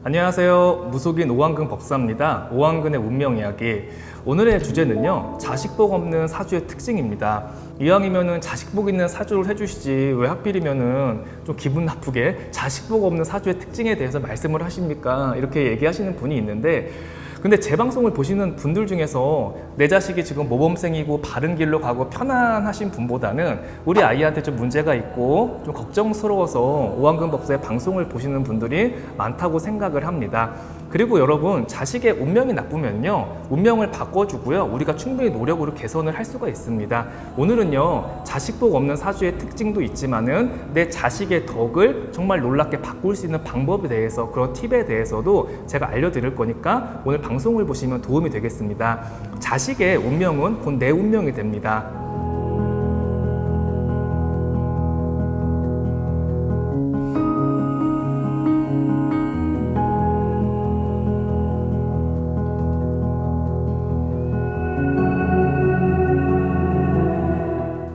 안녕하세요. 무속인 오한근 법사입니다. 오한근의 운명 이야기. 오늘의 주제는요, 자식복 없는 사주의 특징입니다. 이왕이면은 자식복 있는 사주를 해주시지 왜 하필이면은 좀 기분 나쁘게 자식복 없는 사주의 특징에 대해서 말씀을 하십니까? 이렇게 얘기하시는 분이 있는데, 근데 제 방송을 보시는 분들 중에서 내 자식이 지금 모범생이고 바른 길로 가고 편안하신 분보다는 우리 아이한테 좀 문제가 있고 좀 걱정스러워서 오한근 법사의 방송을 보시는 분들이 많다고 생각을 합니다. 그리고 여러분, 자식의 운명이 나쁘면요, 운명을 바꿔주고요, 우리가 충분히 노력으로 개선을 할 수가 있습니다. 오늘은요, 자식복 없는 사주의 특징도 있지만은 내 자식의 덕을 정말 놀랍게 바꿀 수 있는 방법에 대해서, 그런 팁에 대해서도 제가 알려드릴 거니까 오늘 방송을 보시면 도움이 되겠습니다. 자식의 운명은 곧 내 운명이 됩니다.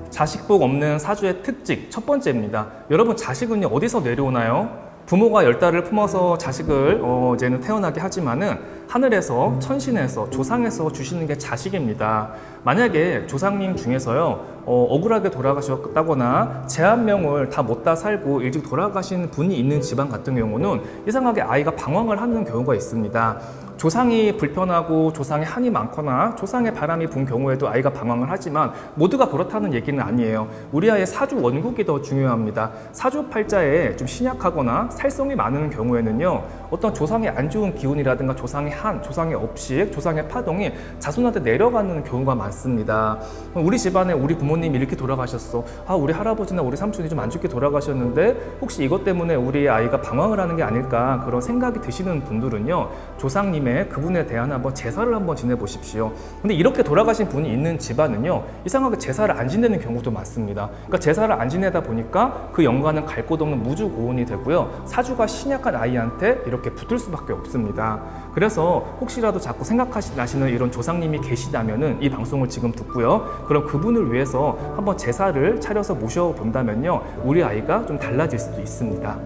자식복 없는 사주의 특징 첫 번째입니다. 여러분, 자식은요, 어디서 내려오나요? 부모가 10달을 품어서 자식을 이제는 태어나게 하지만은 하늘에서, 천신에서, 조상에서 주시는 게 자식입니다. 만약에 조상님 중에서요, 억울하게 돌아가셨다거나 제한명을 다 못 다 살고 일찍 돌아가신 분이 있는 집안 같은 경우는 이상하게 아이가 방황을 하는 경우가 있습니다. 조상이 불편하고 조상의 한이 많거나 조상의 바람이 분 경우에도 아이가 방황을 하지만 모두가 그렇다는 얘기는 아니에요. 우리 아이의 사주 원국이 더 중요합니다. 사주팔자에 좀 신약하거나 살성이 많은 경우에는요, 어떤 조상의 안 좋은 기운이라든가 조상의 한, 조상의 업식, 조상의 파동이 자손한테 내려가는 경우가 많습니다. 우리 집안에 우리 부모님이 이렇게 돌아가셨어. 우리 할아버지나 우리 삼촌이 좀 안 좋게 돌아가셨는데 혹시 이것 때문에 우리 아이가 방황을 하는 게 아닐까, 그런 생각이 드시는 분들은요, 조상님 그분에 대한 한번 제사를 한번 지내보십시오. 근데 이렇게 돌아가신 분이 있는 집안은요, 이상하게 제사를 안 지내는 경우도 많습니다. 그러니까 제사를 안 지내다 보니까 그 연관은 갈 곳 없는 무주고운이 되고요, 사주가 신약한 아이한테 이렇게 붙을 수밖에 없습니다. 그래서 혹시라도 자꾸 생각나시는 이런 조상님이 계시다면은 이 방송을 지금 듣고요, 그럼 그분을 위해서 한번 제사를 차려서 모셔본다면요, 우리 아이가 좀 달라질 수도 있습니다.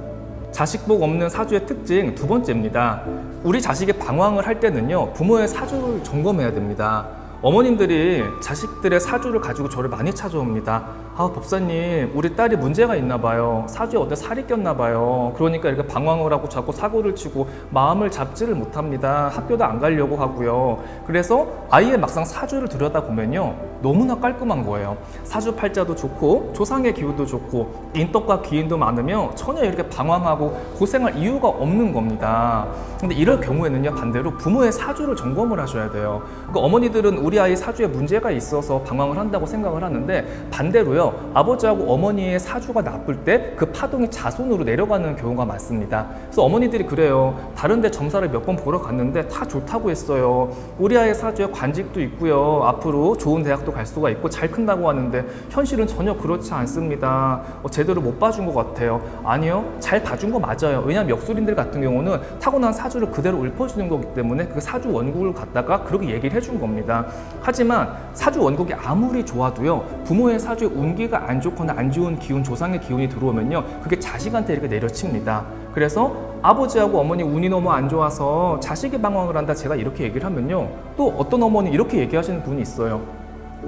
자식복 없는 사주의 특징 두 번째입니다. 우리 자식이 방황을 할 때는요, 부모의 사주를 점검해야 됩니다. 어머님들이 자식들의 사주를 가지고 저를 많이 찾아옵니다. 법사님, 우리 딸이 문제가 있나 봐요. 사주에 어떤 살이 꼈나 봐요. 그러니까 이렇게 방황을 하고 자꾸 사고를 치고 마음을 잡지를 못합니다. 학교도 안 가려고 하고요. 그래서 아이의 막상 사주를 들여다보면요, 너무나 깔끔한 거예요. 사주팔자도 좋고 조상의 기운도 좋고 인덕과 기인도 많으며 전혀 이렇게 방황하고 고생할 이유가 없는 겁니다. 근데 이럴 경우에는요, 반대로 부모의 사주를 점검을 하셔야 돼요. 그러니까 어머니들은 우리 아이 사주에 문제가 있어서 방황을 한다고 생각을 하는데, 반대로요, 아버지하고 어머니의 사주가 나쁠 때 그 파동이 자손으로 내려가는 경우가 많습니다. 그래서 어머니들이 그래요. 다른 데 점사를 몇 번 보러 갔는데 다 좋다고 했어요. 우리 아이 사주에 관직도 있고요, 앞으로 좋은 대학도 갈 수가 있고 잘 큰다고 하는데 현실은 전혀 그렇지 않습니다. 제대로 못 봐준 것 같아요. 아니요, 잘 봐준 거 맞아요. 왜냐하면 역술인들 같은 경우는 타고난 사주를 그대로 읊어주는 거기 때문에 그 사주 원국을 갖다가 그렇게 얘기를 해준 겁니다. 하지만 사주 원국이 아무리 좋아도요, 부모의 사주에 운기가 안 좋거나 안 좋은 기운, 조상의 기운이 들어오면요, 그게 자식한테 이렇게 내려칩니다. 그래서 아버지하고 어머니 운이 너무 안 좋아서 자식이 방황을 한다, 제가 이렇게 얘기를 하면요, 또 어떤 어머니 이렇게 얘기하시는 분이 있어요.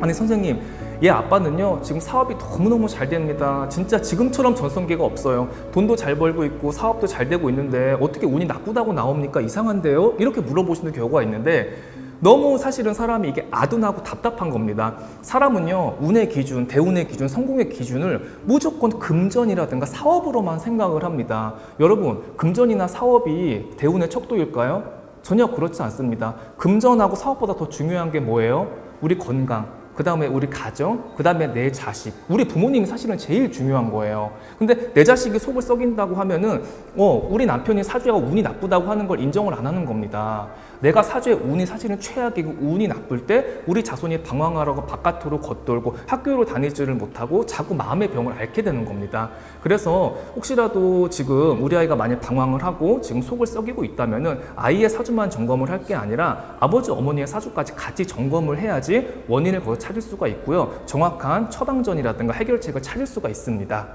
아니 선생님, 얘 아빠는요, 지금 사업이 너무너무 잘 됩니다. 진짜 지금처럼 전성기가 없어요. 돈도 잘 벌고 있고 사업도 잘 되고 있는데 어떻게 운이 나쁘다고 나옵니까? 이상한데요? 이렇게 물어보시는 경우가 있는데, 너무 사실은 사람이 이게 아둔하고 답답한 겁니다. 사람은요, 운의 기준, 대운의 기준, 성공의 기준을 무조건 금전이라든가 사업으로만 생각을 합니다. 여러분, 금전이나 사업이 대운의 척도일까요? 전혀 그렇지 않습니다. 금전하고 사업보다 더 중요한 게 뭐예요? 우리 건강, 그 다음에 우리 가정, 그 다음에 내 자식, 우리 부모님이 사실은 제일 중요한 거예요. 근데 내 자식이 속을 썩인다고 하면은 우리 남편이 사주가 운이 나쁘다고 하는 걸 인정을 안 하는 겁니다. 내가 사주의 운이 사실은 최악이고 운이 나쁠 때 우리 자손이 방황하라고 바깥으로 겉돌고 학교를 다니지를 못하고 자꾸 마음의 병을 앓게 되는 겁니다. 그래서 혹시라도 지금 우리 아이가 만약 방황을 하고 지금 속을 썩이고 있다면은 아이의 사주만 점검을 할 게 아니라 아버지 어머니의 사주까지 같이 점검을 해야지 원인을 거기서 찾을 수가 있고요, 정확한 처방전이라든가 해결책을 찾을 수가 있습니다.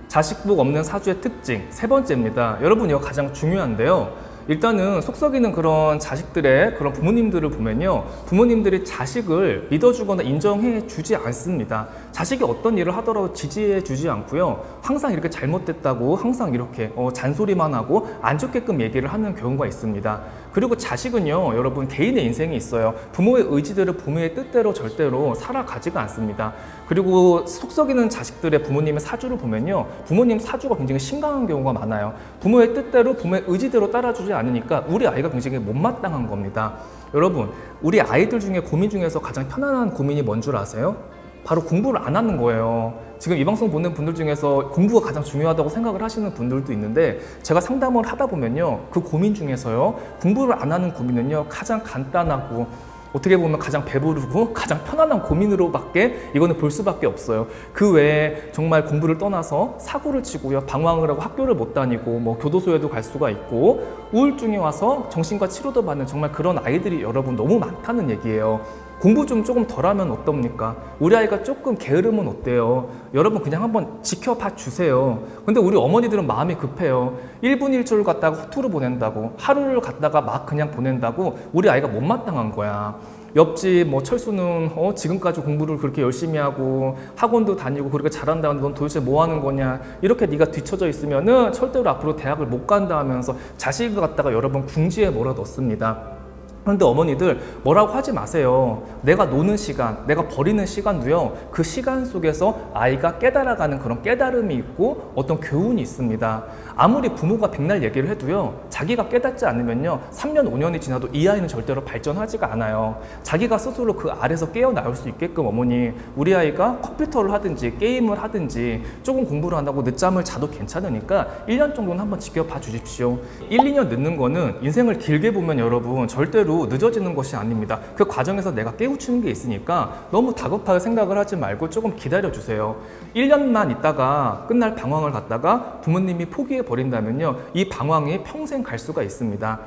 자식복 없는 사주의 특징 세 번째입니다. 여러분, 이거 가장 중요한데요, 일단은 속썩이는 그런 자식들의 그런 부모님들을 보면요. 부모님들이 자식을 믿어주거나 인정해 주지 않습니다. 자식이 어떤 일을 하더라도 지지해 주지 않고요. 항상 이렇게 잘못됐다고 항상 이렇게 잔소리만 하고 안 좋게끔 얘기를 하는 경우가 있습니다. 그리고 자식은요, 여러분 개인의 인생이 있어요. 부모의 의지대로 부모의 뜻대로 절대로 살아가지가 않습니다. 그리고 속썩이는 자식들의 부모님의 사주를 보면요, 부모님 사주가 굉장히 심각한 경우가 많아요. 부모의 뜻대로 부모의 의지대로 따라주지 않으니까 우리 아이가 굉장히 못마땅한 겁니다. 여러분, 우리 아이들 중에 고민 중에서 가장 편안한 고민이 뭔 줄 아세요? 바로 공부를 안 하는 거예요. 지금 이 방송 보는 분들 중에서 공부가 가장 중요하다고 생각을 하시는 분들도 있는데, 제가 상담을 하다 보면요, 그 고민 중에서요, 공부를 안 하는 고민은요, 가장 간단하고 어떻게 보면 가장 배부르고 가장 편안한 고민으로밖에 이거는 볼 수밖에 없어요. 그 외에 정말 공부를 떠나서 사고를 치고요, 방황을 하고 학교를 못 다니고 뭐 교도소에도 갈 수가 있고 우울증이 와서 정신과 치료도 받는 정말 그런 아이들이 여러분 너무 많다는 얘기예요. 공부 좀 조금 덜하면 어떻습니까? 우리 아이가 조금 게으르면 어때요? 여러분 그냥 한번 지켜봐 주세요. 근데 우리 어머니들은 마음이 급해요. 1분 1초를 갖다가 허투루 보낸다고, 하루를 갖다가 막 그냥 보낸다고 우리 아이가 못마땅한 거야. 옆집 뭐 철수는 지금까지 공부를 그렇게 열심히 하고 학원도 다니고 그렇게 잘한다는데 넌 도대체 뭐 하는 거냐, 이렇게 네가 뒤처져 있으면은 절대로 앞으로 대학을 못 간다 하면서 자식을 갖다가 여러분 궁지에 몰아넣습니다. 그런데 어머니들 뭐라고 하지 마세요. 내가 노는 시간, 내가 버리는 시간도요, 그 시간 속에서 아이가 깨달아가는 그런 깨달음이 있고 어떤 교훈이 있습니다. 아무리 부모가 백날 얘기를 해도요, 자기가 깨닫지 않으면요, 3년, 5년이 지나도 이 아이는 절대로 발전하지가 않아요. 자기가 스스로 그 아래서 깨어나올 수 있게끔 어머니, 우리 아이가 컴퓨터를 하든지 게임을 하든지 조금 공부를 안 하고 늦잠을 자도 괜찮으니까 1년 정도는 한번 지켜봐 주십시오. 1, 2년 늦는 거는 인생을 길게 보면 여러분 절대로 늦어지는 것이 아닙니다. 그 과정에서 내가 깨우치는 게 있으니까 너무 다급하게 생각을 하지 말고 조금 기다려 주세요. 1년만 있다가 끝날 방황을 갖다가 부모님이 포기해 버린다면요, 이 방황이 평생 갈 수가 있습니다.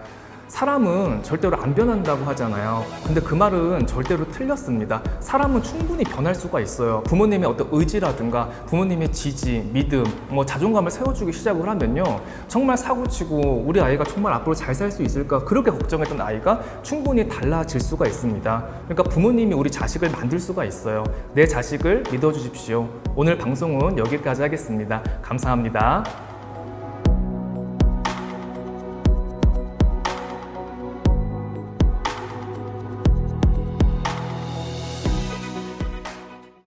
사람은 절대로 안 변한다고 하잖아요. 근데 그 말은 절대로 틀렸습니다. 사람은 충분히 변할 수가 있어요. 부모님의 어떤 의지라든가 부모님의 지지, 믿음, 뭐 자존감을 세워주기 시작을 하면요, 정말 사고치고 우리 아이가 정말 앞으로 잘 살 수 있을까 그렇게 걱정했던 아이가 충분히 달라질 수가 있습니다. 그러니까 부모님이 우리 자식을 만들 수가 있어요. 내 자식을 믿어주십시오. 오늘 방송은 여기까지 하겠습니다. 감사합니다.